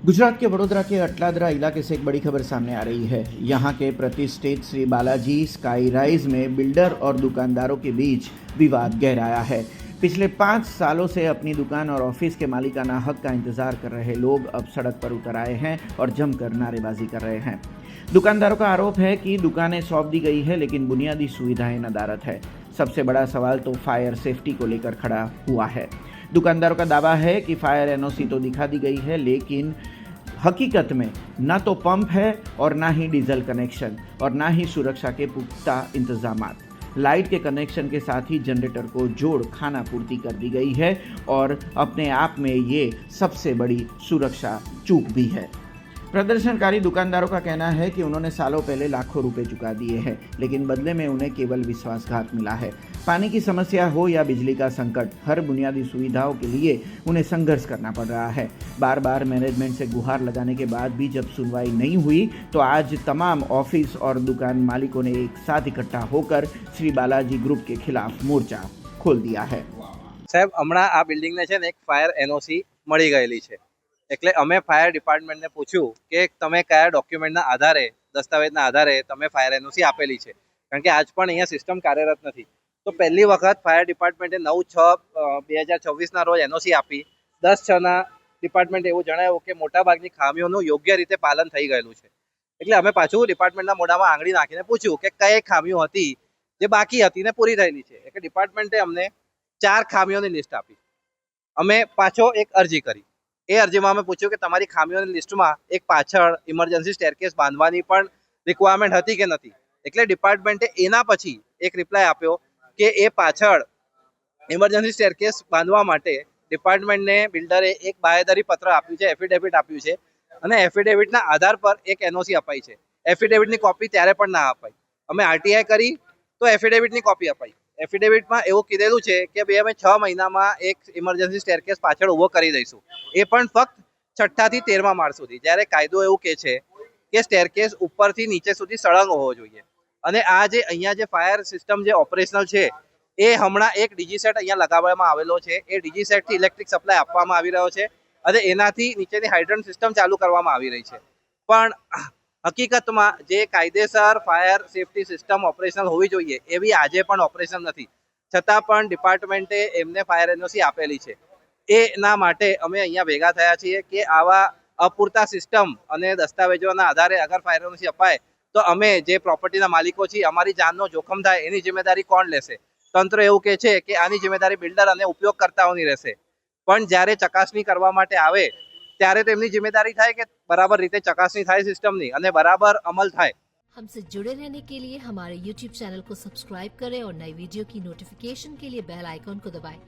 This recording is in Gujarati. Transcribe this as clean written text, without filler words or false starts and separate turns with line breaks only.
गुजरात के वडोदरा के अटलादरा इलाके से एक बड़ी खबर सामने आ रही है। यहाँ के प्रतिष्ठित श्री बालाजी स्काई राइज में बिल्डर और दुकानदारों के बीच विवाद गहराया है। पिछले 5 सालों से अपनी दुकान और ऑफिस के मालिकाना हक का इंतजार कर रहे लोग अब सड़क पर उतर आए हैं और जमकर नारेबाजी कर रहे हैं। दुकानदारों का आरोप है कि दुकानें सौंप दी गई है, लेकिन बुनियादी सुविधाएं नदारद है। सबसे बड़ा सवाल तो फायर सेफ्टी को लेकर खड़ा हुआ है। दुकानदारों का दावा है कि फायर एनओसी तो दिखा दी गई है, लेकिन हकीकत में ना तो पंप है और ना ही डीजल कनेक्शन और ना ही सुरक्षा के पुख्ता इंतजामात। लाइट के कनेक्शन के साथ ही जनरेटर को जोड़ खाना पूर्ति कर दी गई है और अपने आप में ये सबसे बड़ी सुरक्षा चूक भी है। प्रदर्शनकारी दुकानदारों का कहना है कि उन्होंने सालों पहले लाखों रुपए चुका दिए हैं, लेकिन बदले में उन्हें केवल विश्वासघात मिला है। पानी की समस्या हो या बिजली का संकट, हर बुनियादी सुविधाओं के लिए उन्हें संघर्ष करना पड़ रहा है। बार बार मैनेजमेंट से गुहार लगाने के बाद भी जब सुनवाई नहीं हुई तो आज तमाम ऑफिस और दुकान मालिकों ने एक साथ इकट्ठा होकर श्री बालाजी ग्रुप के खिलाफ मोर्चा खोल दिया है।
साहब, हमણાં આ બિલ્ડિંગને છે ને એક ફાયર એનઓસી મળી ગયેલી છે, એટલે અમે ફાયર ડિપાર્ટમેન્ટને પૂછ્યું કે તમે કયા ડોક્યુમેન્ટના આધારે, દસ્તાવેજના આધારે તમે ફાયર એનઓસી આપેલી છે, કારણ કે આજ પણ અહીંયા સિસ્ટમ કાર્યરત નથી। તો પહેલી વખત ફાયર ડિપાર્ટમેન્ટે 9/6/2024ના રોજ એનઓસી આપી। 10/6ના ડિપાર્ટમેન્ટે એવું જણાવ્યું કે મોટાભાગની ખામીઓનું યોગ્ય રીતે પાલન થઈ ગયેલું છે। એટલે અમે પાછું ડિપાર્ટમેન્ટના મોઢામાં આંગળી નાખીને પૂછ્યું કે કઈ ખામીઓ હતી જે બાકી હતી ને પૂરી થયેલી છે। એટલે ડિપાર્ટમેન્ટે અમને 4 ખામીઓની લિસ્ટ આપી। અમે પાછો એક અરજી કરી। એ અરજીમાં અમે પૂછ્યું કે તમારી ખામીઓની લિસ્ટમાં એક પાછળ ઇમરજન્સી સ્ટેરકેસ બાંધવાની પણ રિક્વાયરમેન્ટ હતી કે નથી। એટલે ડિપાર્ટમેન્ટે એના પછી એક રિપ્લાય આપ્યો કે એ પાછળ ઇમરજન્સી સ્ટેરકેસ બાંધવા માટે ડિપાર્ટમેન્ટને બિલ્ડરે એક બાંહેધરી પત્ર આપ્યું છે, એફિડેવિટ આપ્યું છે, અને એફિડેવિટના આધાર પર એક એનઓસી અપાઈ છે। એફિડેવિટની કોપી ત્યારે પણ ના અપાઈ। અમે આરટીઆઈ કરી તો એફિડેવિટની કોપી અપાઈ। એફિડેવિટમાં એવું કીધેલું છે કે ભાઈ અમે 6 મહિનામાં એક ઇમરજન્સી સ્ટેરકેસ પાછળ ઊભો કરી દઈશું, એ પણ ફક્ત 6થા થી 13મા માળ સુધી, જ્યારે કાયદો એવું કહે છે કે સ્ટેરકેસ ઉપરથી નીચે સુધી સળંગ હોવો જોઈએ। અને આ જે અહીંયા જે ફાયર સિસ્ટમ જે ઓપરેશનલ છે એ હમણાં એક ડીજી સેટ અહીંયા લગાવવામાં આવેલો છે। એ ડીજી સેટથી ઇલેક્ટ્રિક સપ્લાય આપવામાં આવી રહ્યો છે અને એનાથી નીચેની હાઇડ્રન્ટ સિસ્ટમ ચાલુ કરવામાં આવી રહી છે। પણ હકીકતમાં જે કાયદેસર ફાયર સેફટી સિસ્ટમ ઓપરેશનલ હોવી જોઈએ એવી આજે પણ ઓપરેશનલ નથી, છતાં પણ ડિપાર્ટમેન્ટે એમને ફાયર એનઓસી આપેલી છે। એના માટે અમે અહીંયા ભેગા થયા છીએ કે આવા અપૂરતા સિસ્ટમ અને દસ્તાવેજોના આધારે અગર ફાયર એનઓસી અપાય તો અમે જે પ્રોપર્ટીના માલિકો છીએ, અમારી જાનનો જોખમ થાય એની જિમ્મેદારી કોણ લેશે? તંત્ર એવું કહે છે કે આની જિમ્મેદારી બિલ્ડર અને ઉપયોગકર્તાઓની રહેશે, પણ જ્યારે ચકાસણી કરવા માટે આવે ત્યારે તો એમની જિમ્મેદારી થાય કે બરાબર રીતે ચકાસણી થાય સિસ્ટમની અને બરાબર અમલ થાય।
हमसे जुड़े रहने के लिए हमारे YouTube चैनल को सब्सक्राइब करें और नई वीडियो की नोटिफिकेशन के लिए बेल आइकॉन को दबाएं।